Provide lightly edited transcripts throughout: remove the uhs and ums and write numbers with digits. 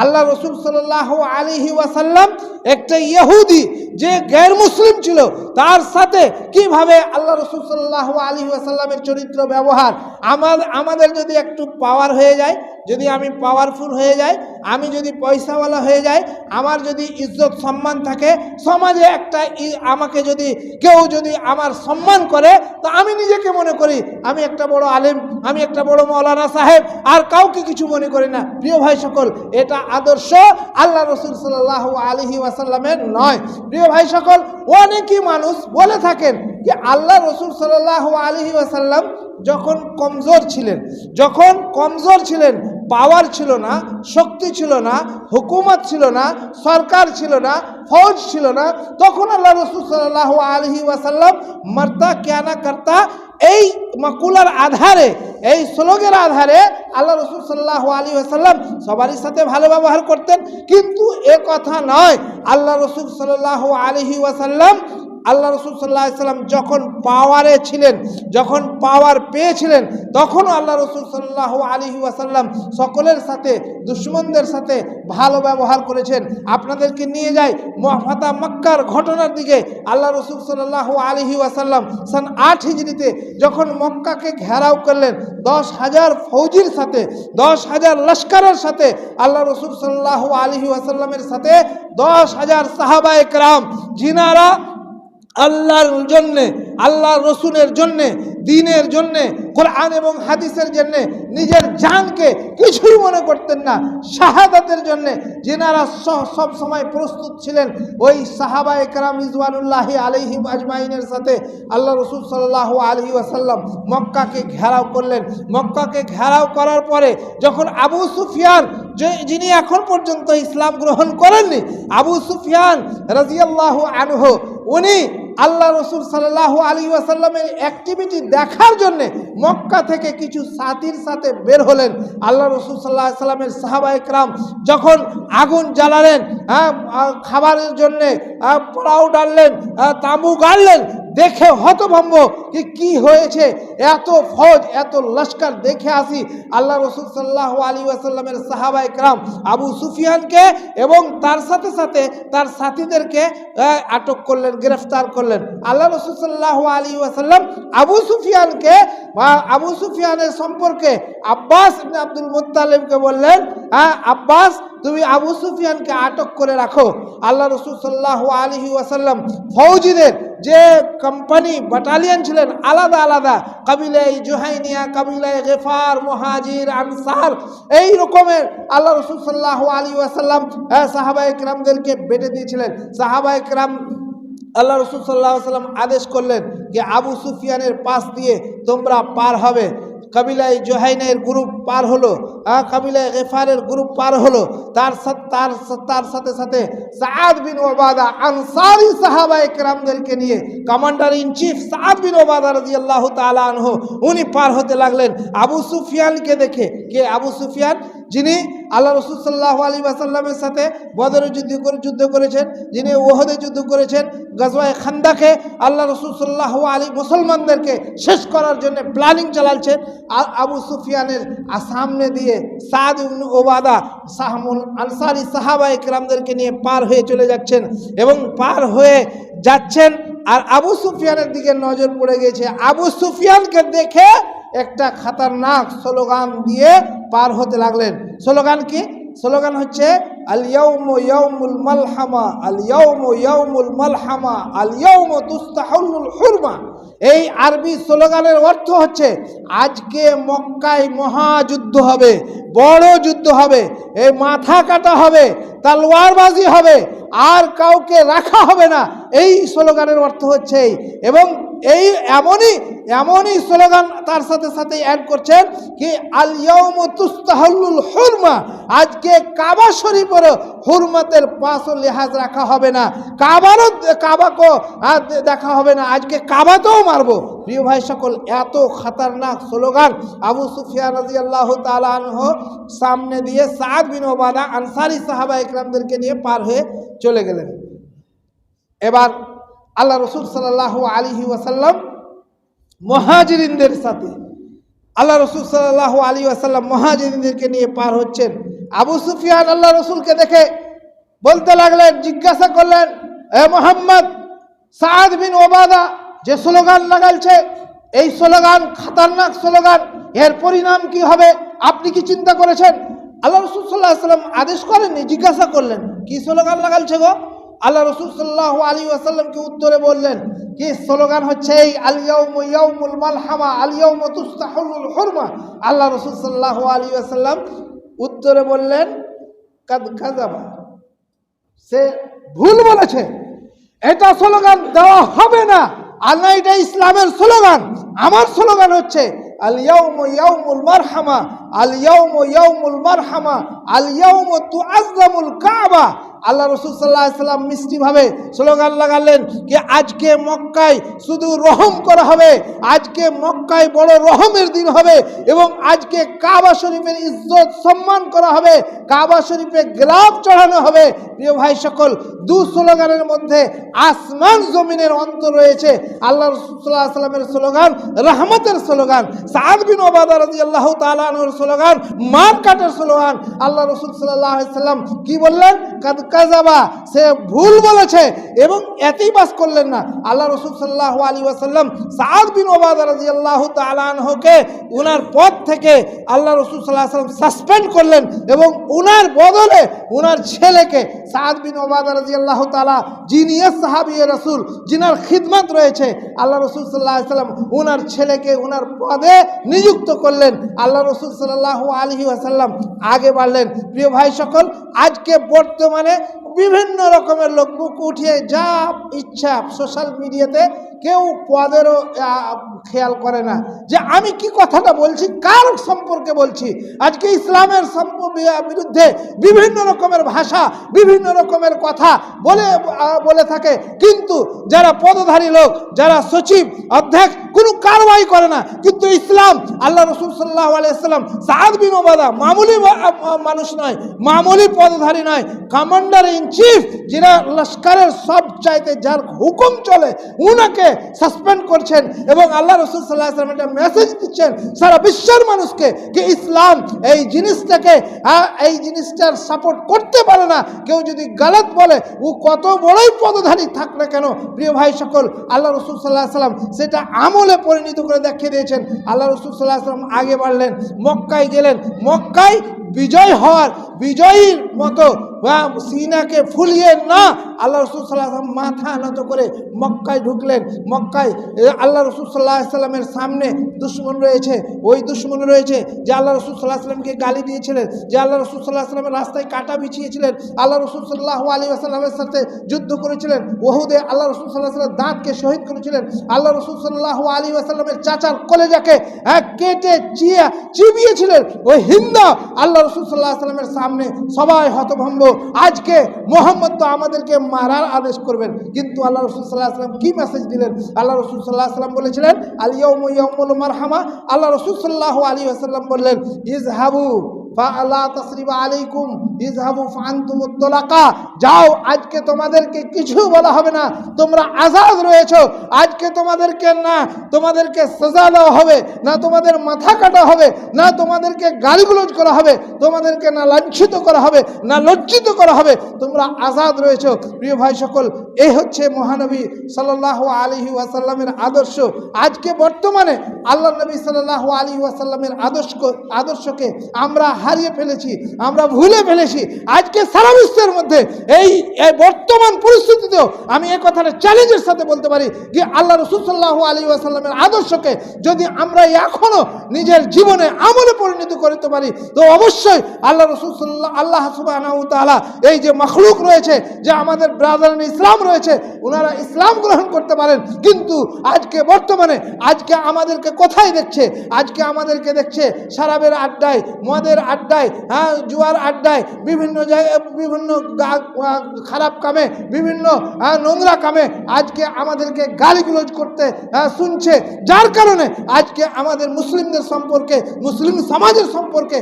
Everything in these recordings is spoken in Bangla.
আল্লাহ রসুল সাল্লাল্লাহু আলাইহি ওয়াসাল্লাম একটা ইহুদি যে গैर মুসলিম ছিল তার সাথে কিভাবে আল্লাহ রসুল সাল্লাল্লাহু আলাইহি ওয়াসাল্লামের চরিত্র ব্যবহার। আমাদের যদি একটু পাওয়ার হয়ে যায়, যদি আমি পাওয়ারফুল হয়ে যাই, আমি যদি পয়সাওয়ালা হয়ে যাই, আমার যদি ইজ্জত সম্মান থাকে সমাজে, আমাকে যদি কেউ যদি আমার সম্মান করে, তো আমি নিজেকে মনে করি আমি একটা বড় আলেম, আমি একটা বড় মৌলানা সাহেব, আর কাউকে কিছু মনে করি না। প্রিয় ভাই সকল, এটা আদর্শ আল্লাহ রসুল সাল্লাল্লাহু আলাইহি ওয়াসাল্লামের নয়। প্রিয় ভাই সকল, অনেকই মানুষ বলে থাকেন যে আল্লাহ রসুল সাল্লাল্লাহু আলাইহি ওয়াসাল্লাম যখন কমজোর ছিলেন, পাওয়ার ছিল না, শক্তি ছিল না, হুকুমত ছিল না, সরকার ছিল না, ফৌজ ছিল না, তখন আল্লাহ রসুল সাল্লাল্লাহু আলাইহি ওয়াসাল্লাম মরতা ক্যা না করতা, এই মাকুলার আধারে, এই শ্লোকের আধারে আল্লাহ রসুল সাল্লাল্লাহু আলাইহি ওয়াসাল্লাম সবারই সাথে ভালো ব্যবহার করতেন। কিন্তু এ কথা নয়, আল্লাহ রসুল সাল্লাল্লাহু আলাইহি ওয়াসাল্লাম আল্লাহ রসুল সাল্লাল্লাহু আলাইহি ওয়াসাল্লাম যখন পাওয়ারে ছিলেন, যখন পাওয়ার পেয়েছিলেন, তখন আল্লাহ রসুল সাল্লাল্লাহু আলাইহি ওয়াসাল্লাম সকলের সাথে, দুশমনদের সাথে ভালো ব্যবহার করেছেন। আপনাদেরকে নিয়ে যাই ফাতা মক্কার ঘটনার দিকে। আল্লাহ রসুল সাল্লাল্লাহু আলাইহি ওয়াসাল্লাম সন 8 হিজরিতে যখন মক্কাকে ঘেরাও করলেন 10,000 ফৌজির সাথে, 10,000 লস্করের সাথে, আল্লাহ রসুল সাল্লাল্লাহু আলাইহি ওয়াসাল্লামের সাথে 10,000 সাহাবায়ে কেরাম, যিনারা আল্লাহর জন্যে, আল্লাহর রসুলের জন্যে, দ্বীনের জন্যে, কোরআন এবং হাদিসের জন্যে নিজের জানকে কিছুই মনে করতেন না, শাহাদাতের জন্যে যিনারা সব সময় প্রস্তুত ছিলেন, ওই সাহাবায়ে কেরাম রিজওয়ানুল্লাহি আলাইহিম আজমাইনের সাথে আল্লাহ রসুল সাল্লাল্লাহু আলাইহি ওয়াসাল্লাম মক্কাকে ঘেরাও করলেন। মক্কাকে ঘেরাও করার পরে যখন আবু সুফিয়ান, যিনি এখন পর্যন্ত ইসলাম গ্রহণ করেননি, আবু সুফিয়ান রাদিয়াল্লাহু আনহু, উনি আল্লাহ রসুল সাল্লাল্লাহু আলাইহি ওয়াসাল্লামের অ্যাক্টিভিটি দেখার জন্যে মক্কা থেকে কিছু সাথীর সাথে বের হলেন। আল্লাহ রসুল সাল্লাল্লাহু আলাইহি ওয়াসাল্লামের সাহাবায়ে কেরাম যখন আগুন জ্বালালেন, খাবারের জন্যে পোড়াও ডাললেন, তাঁবু গাড়লেন, দেখে হতভম্ব কি হয়েছে, এত ফৌজ, এত লস্কর, দেখে আসি। আল্লাহ রসুল সাল্লাল্লাহু আলাইহি ওয়াসাল্লামের সাহাবায়ে কেরাম আবু সুফিয়ানকে এবং তার সাথে সাথে তার সাথীদেরকে আটক করলেন, গ্রেফতার করলেন। আল্লাহ রসুল সাল্লাল্লাহু আলাইহি ওয়াসাল্লাম আবু সুফিয়ানকে বা আবু সুফিয়ানের সম্পর্কে আব্বাস ইবনে আব্দুল মুত্তালিবকে বললেন, আব্বাস, তুমি আবু সুফিয়ানকে আটক করে রাখো। আল্লাহ রসুল সাল্লাল্লাহু আলাইহি ওয়াসাল্লাম ফৌজিদের যে কোম্পানি, ব্যাটালিয়ন ছিলেন আলাদা আলাদা, কাবিলায়ে জুহাইনিয়া, কাবিলায়ে গিফার, মুহাজির, আনসার, এই রকমের আল্লাহ রসুল সাল্লাল্লাহু আলাইহি ওয়াসাল্লাম সাহাবায়ে কেরামদেরকে বেঁধে দিয়েছিলেন। সাহাবায়ে কেরাম আল্লাহ রসুল সাল্লাল্লাহু আলাইহি ওয়াসাল্লাম আদেশ করলেন যে আবু সুফিয়ানের পাশ দিয়ে তোমরা পার হবে। কাবিলায়ে জুহাইনের গ্রুপ পার হলো, কাবিলায়ে গিফারের গ্রুপ পার হলো, তার সাথে সাথে সাদ বিন ওবাদা আনসারি সাহাবায়ে কেরামদেরকে নিয়ে, কমান্ডার ইন চিফ সাদ বিন ওবাদা রাদিয়াল্লাহু তাআলা আনহু, উনি পার হতে লাগলেন। আবু সুফিয়ানকে দেখে, কে আবু সুফিয়ান, যিনি আল্লাহ রসুল সাল্লাল্লাহু আলাইহি ওয়াসাল্লামের সাথে বদরে যুদ্ধ করেছেন, যিনি ওহদে যুদ্ধ করেছেন, গজওয়ায়ে খান্দাকে আল্লাহ রসুল সাল্লাল্লাহু আলাইহি মুসলমানদেরকে শেষ করার জন্য প্ল্যানিং চালাচ্ছেন। আবু সুফিয়ানের সামনে দিয়ে সাদ ইবনে ওবাদা আনসারি সাহাবায়ে কেরামদেরকে নিয়ে পার হয়ে চলে যাচ্ছেন এবং পার হয়ে যাচ্ছেন, আর আবু সুফিয়ানের দিকে নজর পড়ে গেছে। আবু সুফিয়ানকে দেখে একটা খতরনাক স্লোগান দিয়ে পার হতে লাগলেন। স্লোগান কি? স্লোগান হচ্ছে আল ইয়াউমু ইয়াউমুল মালহামা, আল ইয়াউমু ইয়াউমুল মালহামা, আল ইয়াউমু তুস্তাহুল হুরমা। এই আরবি স্লোগানের অর্থ হচ্ছে আজকে মক্কায় মহাযুদ্ধ হবে, বড় যুদ্ধ হবে, এই মাথা কাটা হবে, তলোয়ারবাজি হবে, আর কাউকে রাখা হবে না। এই স্লোগানের অর্থ হচ্ছে এবং এই এমনই স্লোগান তার সাথে সাথে অ্যাড করছেন কি আল ইয়াউমু তুস্তাহুল হুরমা, আজকে কাবা শরীফের হুরমতের পাশও লিহাজ রাখা হবে না, কাবাকে দেখা হবে না, আজকে কাবাতেও মারবো। প্রিয় ভাই সকল, এত খতরনাক স্লোগান আবু সুফিয়ান রাদিয়াল্লাহু তাআলা আনহু সামনে দিয়ে সাদ বিন ওবাদা আনসারি সাহাবায়ে কেরামদেরকে নিয়ে পার হয়ে চলে গেলেন। এবার আল্লাহ রসুল সাল্লাল্লাহু আলাইহি ওয়াসাল্লাম মুহাজিরিনদের সাথে, আল্লাহ রসুল সাল্লাল্লাহু আলাইহি ওয়াসাল্লাম মুহাজিরিনদেরকে নিয়ে পার হচ্ছেন। আবু সুফিয়ান আল্লাহ রসুলকে দেখে বলতে লাগলেন, জিজ্ঞাসা করলেন, এ মোহাম্মদ, সাদ বিন ওবাদা যে স্লোগান লাগালছে, এই স্লোগান খতরনাক স্লোগান, এর পরিণাম কি হবে আপনি কি চিন্তা করেছেন? আল্লাহ রসুল সাল্লাল্লাহু আলাইহি ওয়াসাল্লাম আদেশ করেননি, জিজ্ঞাসা করলেন কি স্লোগান লাগালছে গো? আল্লাহ রসুল সাল্লাল্লাহু আলাইহি ওয়াসাল্লামকে উত্তরে বললেন কি স্লোগান হচ্ছে এই আল ইয়াউমু ইয়াউমুল মালহামা আল ইয়াউমু তুস্তাহুল হুরমা। আল্লাহ রসুল সাল্লাল্লাহু আলাইহি ওয়াসাল্লাম উত্তরে বললেন, কাদ কাযাবা, সে ভুল বলেছে, এটা স্লোগান দেওয়া হবে না। আর না, এটা ইসলামের স্লোগান। আমার স্লোগান হচ্ছে আল ইয়াউমু ইয়াউমুল মারহামা আল ইয়াউমু ইয়াউমুল মারহামা আল ইয়াউমু তুআজ্জামুল কাবা। আল্লাহ রসুল সাল্লাল্লাহু আলাইহি ওয়াসাল্লাম মিষ্টিভাবে স্লোগান লাগালেন যে আজকে মক্কায় শুধু রহম করা হবে, আজকে মক্কায় বড় রহমের দিন হবে এবং আজকে কাবা শরীফের ইজ্জত সম্মান করা হবে, কাবা শরীফে গ্লাভ চড়ানো হবে। প্রিয় ভাই সকল, দু স্লোগানের মধ্যে আসমান জমিনের অন্তর রয়েছে। আল্লাহ রসুল সাল্লাল্লাহু আলাইহি ওয়াসাল্লামের স্লোগান রহমতের স্লোগান, সাদ বিন ওবাদা রাদিয়াল্লাহু তাআলা আনহুর স্লোগান মার কাটার স্লোগান। আল্লাহ রসুল সাল্লাল্লাহু আলাইহি ওয়াসাল্লাম কি বললেন? কাদ কাযাবা, সে ভুল বলেছে। এবং এতেই বাস করলেন না, আল্লাহ রসুল সাল্লাল্লাহু আলাইহি ওয়াসাল্লাম সাদ বিন ওবাদা রাদিয়াল্লাহু তাআলা আনহুকে উনার পদ থেকে আল্লাহ রসুল সাল্লাল্লাহু আলাইহি ওয়াসাল্লাম সাসপেন্ড করলেন এবং উনার বদলে উনার ছেলেকে সাদ বিন ওবাদা রাদিয়াল্লাহু তাআলা, যিনি সাহাবী রাসূল, যিনার খিদমত রয়েছে, আল্লাহ রসুল সাল্লাল্লাহু আলাইহি ওয়াসাল্লাম উনার ছেলেকে উনার পদে নিযুক্ত করলেন। আল্লাহ রসুল সাল্লাল্লাহু আলাইহি ওয়াসাল্লাম আগে বাড়লেন। প্রিয় ভাই সকল, আজকে বর্তমানে বিভিন্ন রকমের লোক মুখ উঠিয়ে যা ইচ্ছা সোশ্যাল মিডিয়াতে, কেউ পদেরও খেয়াল করে না যে আমি কি কথাটা বলছি, কার সম্পর্কে বলছি। আজকে ইসলামের বিরুদ্ধে বিভিন্ন রকমের ভাষা, বিভিন্ন রকমের কথা বলে থাকে, কিন্তু যারা পদধারী লোক, যারা সচিব, অধ্যক্ষ, কোনো কারবাই করে না। কিন্তু ইসলাম, আল্লাহ রসুল সাল্লাল্লাহু আলাইহি ওয়াসাল্লাম সাদ বিন ওবাদা মামুলি মানুষ নয়, মামুলি পদধারী নয়, কমান্ডার ইন চিফ, যিনি লস্করের সব চাইতে যার হুকুম চলে, উনাকে সাসপেন্ড করছেন এবং আল্লাহ রসুল সাল্লাল্লাহু আলাইহি ওয়াসাল্লাম একটা মেসেজ দিচ্ছেন সারা বিশ্বের মানুষকে যে ইসলাম এই জিনিসটার সাপোর্ট করতে পারে না। কেউ যদি গলত বলে, ও কত বড়ই পদধারী থাক না কেন, প্রিয় ভাই সকল, আল্লাহ রসুল সাল্লাল্লাহু আলাইহি ওয়াসাল্লাম সেটা আমলে পরিণত করে দেখিয়ে দিয়েছেন। আল্লাহ রসুল সাল্লাল্লাহু আলাইহি ওয়াসাল্লাম আগে বাড়লেন, মক্কায় গেলেন। মক্কায় বিজয় হওয়ার, বিজয়ীর মতো সিনাকে ফুলিয়ে না, আল্লাহ রসুল সাল্লাল্লাহু আলাইহি ওয়াসাল্লাম মাথা নত করে মক্কায় ঢুকলেন। মক্কায় আল্লাহ রসুল সাল্লাল্লাহু আলাইহি ওয়াসাল্লামের সামনে দুশমন রয়েছে, ওই দুশমন রয়েছে যে আল্লাহ রসুল সাল্লাল্লাহু আলাইহি ওয়াসাল্লামকে গালি দিয়েছিলেন, যে আল্লাহ রসুল সাল্লাল্লাহু আলাইহি ওয়াসাল্লামের রাস্তায় কাঁটা বিছিয়েছিলেন, আল্লাহ রসুল সাল্লাল্লাহু আলাইহি ওয়াসাল্লামের সাথে যুদ্ধ করেছিলেন। ওহুদে আল্লাহ রসুল সাল্লাল্লাহু আলাইহি ওয়াসাল্লামের দাঁতকে শহীদ করেছিলেন। আল্লাহ রসুল সাল্লাল্লাহু আলাইহি ওয়াসাল্লামের চাচার কলেজাকে কেটে চিবিয়েছিলেন। ওই হিন্দা আল্লাহ রসুল সাল্লাল্লাহু আলাইহি ওয়াসাল্লামের সামনে সবাই হতভম্ব। আজকে মোহাম্মদ তো আমাদেরকে মারার আদেশ করবেন, কিন্তু আল্লাহ রসুল সাল্লাল্লাহু আলাইহি ওয়াসাল্লাম কি মেসেজ দিলেন? আল্লাহ রসুল সাল্লাল্লাহু আলাইহি ওয়াসাল্লাম বলেছিলেন আল ইয়াউমু ইয়াউমুল মারহামা। আল্লাহ রসুল সাল্লাল্লাহু আলাইহি ওয়াসাল্লাম বললেন, ইযহাবু ফালা তাসরিবা আলাইকুম ইযহাবু ফাআনতুমুত তুলাকা, যাও, আজকে তোমাদেরকে কিছু বলা হবে না, তোমরা আজাদ রয়েছো। আজকে তোমাদেরকে সাজা দেওয়া হবে না, তোমাদের মাথা কাটা হবে না, তোমাদেরকে গালিগুলোজ করা হবে, তোমাদেরকে না লাঞ্ছিত করা হবে না লজ্জিত করা হবে, তোমরা আজাদ রয়েছো। প্রিয় ভাই সকল, এই হচ্ছে মহানবী সাল্লাল্লাহু আলাইহি ওয়াসাল্লামের আদর্শ। আজকে বর্তমানে আল্লাহ নবী সাল্লাল্লাহু আলাইহি ওয়াসাল্লামের আদর্শকে আমরা হারিয়ে ফেলেছি, আমরা ভুলে ফেলেছি। আজকে সারা বিশ্বের মধ্যে এই বর্তমান পরিস্থিতিতেও আমি এই কথাটা চ্যালেঞ্জের সাথে বলতে পারি যে আল্লাহ রসুল সাল্লাল্লাহু আলাইহি ওয়াসাল্লামের আদর্শকে যদি আমরা এখনো নিজের জীবনে আমলে পরিণত করতে পারি, তো অবশ্যই আল্লাহ সুবহানাহু ওয়া তাআলা এই যে মাখলুক রয়েছে, যে আমাদের ব্রাদার ইসলাম রয়েছে, ওনারা ইসলাম গ্রহণ করতে পারেন। কিন্তু আজকে বর্তমানে আজকে আমাদেরকে কোথায় দেখছে? আজকে আমাদেরকে দেখছে শরাবের আড্ডায়, মদের আড্ডায়, জুয়ার আড্ডায়, বিভিন্ন জায়গায় বিভিন্ন খারাপ কামে, বিভিন্ন নোংরা কামে আজকে আমাদেরকে গালিগুলোজ করতে শুনছে। যার কারণে আজকে আমাদের মুসলিমদের সম্পর্কে, মুসলিম সমাজের সম্পর্কে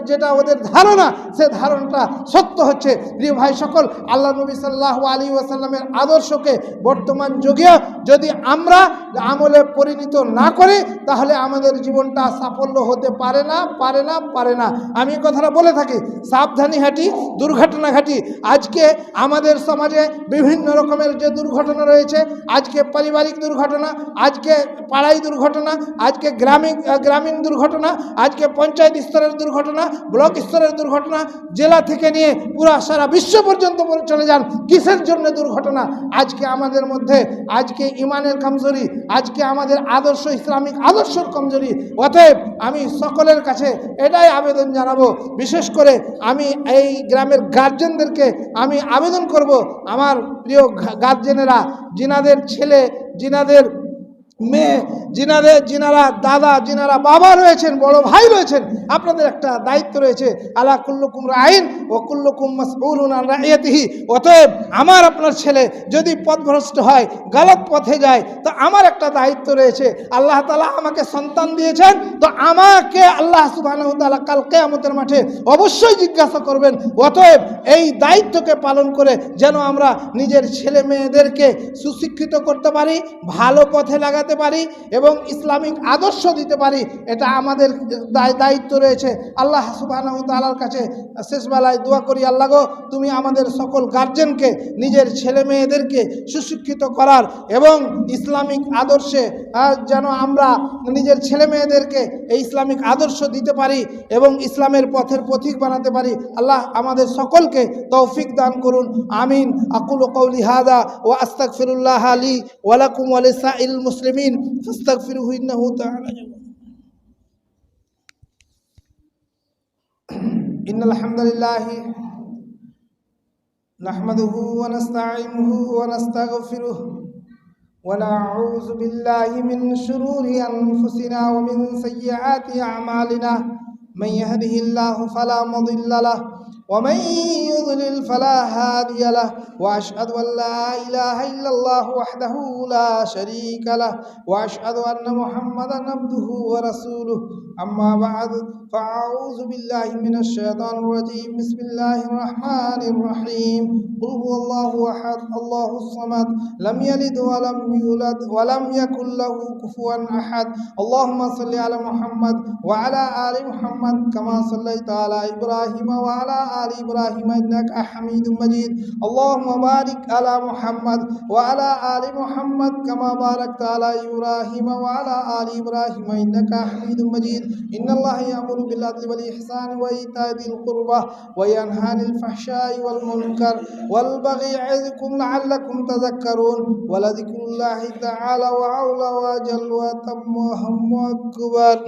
যেটা ওদের ধারণা, সে ধারণাটা সত্য হচ্ছে। প্রিয় ভাই সকল, আল্লাহ নবী সাল্লাল্লাহু আলাইহি ওয়াসাল্লামের আদর্শকে বর্তমান যুগে যদি আমরা আমলে পরিণত না করি, তাহলে আমাদের জীবনটা সাফল্য হতে পারে না। না। আমি কথাটা বলে থাকি, সাবধানী হাঁটি, দুর্ঘটনা ঘাটি। আজকে আমাদের সমাজে বিভিন্ন রকমের যে দুর্ঘটনা রয়েছে, আজকে পারিবারিক দুর্ঘটনা, আজকে পাড়াই দুর্ঘটনা, আজকে গ্রামীণ দুর্ঘটনা, আজকে পঞ্চায়েত স্তরের দুর্ঘটনা, ব্লক স্তরের দুর্ঘটনা, জেলা থেকে নিয়ে পুরো সারা বিশ্ব পর্যন্ত চলে যান, কিসের জন্য দুর্ঘটনা? আজকে আমাদের মধ্যে আজকে ইমানের কমজোরি, আজকে আমাদের আদর্শ ইসলামিক আদর্শের কমজোরি। অতএব আমি সকলের কাছে এটাই আবেদন জানাবো, বিশেষ করে আমি এই গ্রামের গার্জেনদেরকে আমি আবেদন করব, আমার প্রিয় গার্জেনেরা, জিনাদের ছেলে, জিনাদের মেয়ে, জিনারা দাদা, জিনারা বাবা রয়েছেন, বড় ভাই রয়েছেন, আপনাদের একটা দায়িত্ব রয়েছে। আলা কুল্লুকুম রাইন ও কুল্লুকুম মাসউলুন আন রাইয়াতিহি। অতএব আমার আপনার ছেলে যদি পথভ্রষ্ট হয়, গলত পথে যায়, তো আমার একটা দায়িত্ব রয়েছে। আল্লাহ তাআলা আমাকে সন্তান দিয়েছেন, তো আমাকে আল্লাহ সুবহানাহু ওয়া তাআলা কাল কিয়ামতের মাঠে অবশ্যই জিজ্ঞাসা করবেন। অতএব এই দায়িত্বকে পালন করে যেন আমরা নিজের ছেলে মেয়েদেরকে সুশিক্ষিত করতে পারি, ভালো পথে লাগাতে পারি এবং ইসলামিক আদর্শ দিতে পারি, এটা আমাদের দায়িত্ব রয়েছে। আল্লাহ সুবহানাহু ওয়া তাআলার কাছে শেষবেলায় দোয়া করি, আল্লাহ গো, তুমি আমাদের সকল গার্জেনকে নিজের ছেলে মেয়েদেরকে সুশিক্ষিত করার এবং ইসলামিক আদর্শে যেন আমরা নিজের ছেলে মেয়েদেরকে এই ইসলামিক আদর্শ দিতে পারি এবং ইসলামের পথের পথিক বানাতে পারি। আল্লাহ আমাদের সকলকে তৌফিক দান করুন। আমিন। আকুলু কওলি হাযা ওয়া আস্তাগফিরুল্লাহ লি ওয়া লাকুম ওয়া লিসাইল মুসলিমিন ফাস্তাগফিরুহু ইন্নাহু তাআলা। ইন্নাল হামদালিল্লাহ নাহমাদুহু ওয়া নাস্তাঈনুহু ওয়া নাস্তাগফিরুহু ওয়া নাউযু বিল্লাহি মিন শুরুরি আনফুসিনা ওয়া মিন সাইয়্যাতি আ'মালিনা মান ইয়াহদিহিল্লাহু ফালা মুদিল্লা লাহু ওয়া মান ইউদ্লিল ফালা হাদিয়া লাহু ওয়া আশহাদু আল লা ইলাহা ইল্লাল্লাহু ওয়াহদাহু লা শারীকা লাহু ওয়া আশহাদু আন্না মুহাম্মাদান আবদুহু ওয়া রাসূলুহু। আম্মা বা'দু ফাআউযু বিল্লাহি মিনাশ শাইতানির রাজীম। বিসমিল্লাহির রাহমানির রাহিম। কুল হুয়াল্লাহু আহাদ, আল্লাহুস সামাদ, লাম ইয়ালিদ ওয়া লাম ইউলাদ ওয়া লাম ইয়াকুল লাহু কুফুয়ান আহাদ। আল্লাহুম্মা সাল্লি আলা মুহাম্মাদ ওয়া আলা আলি মুহাম্মাদ কামা সাল্লাইতা আলা ইব্রাহিম ওয়া আলা আলি ইব্রাহিম ইন্নাকা হামিদুম মাজিদ। আল্লাহুম্মা বারিক আলা মুহাম্মাদ ওয়া আলা আলি মুহাম্মাদ কামা বারাকতা আলা ইব্রাহিম ওয়া আলা আলি ইব্রাহিম ইন্নাকা হামিদুম মাজিদ। ইন্নাল্লাহা ইয়ামুরু বিল আদলি ওয়াল ইহসানি ওয়া ইতা'i যিল কুরবা ওয়া ইয়ানহা আনিল ফাহশাই ওয়াল মুনকার ওয়াল বাগই ইয়া'iযুকুম লা'আল্লাকুম তাযাক্কারুন ওয়া লাযিকরুল্লাহি তাআলা ওয়া আ'লা ওয়া জাল্লা ওয়া তাম্মু আকবার।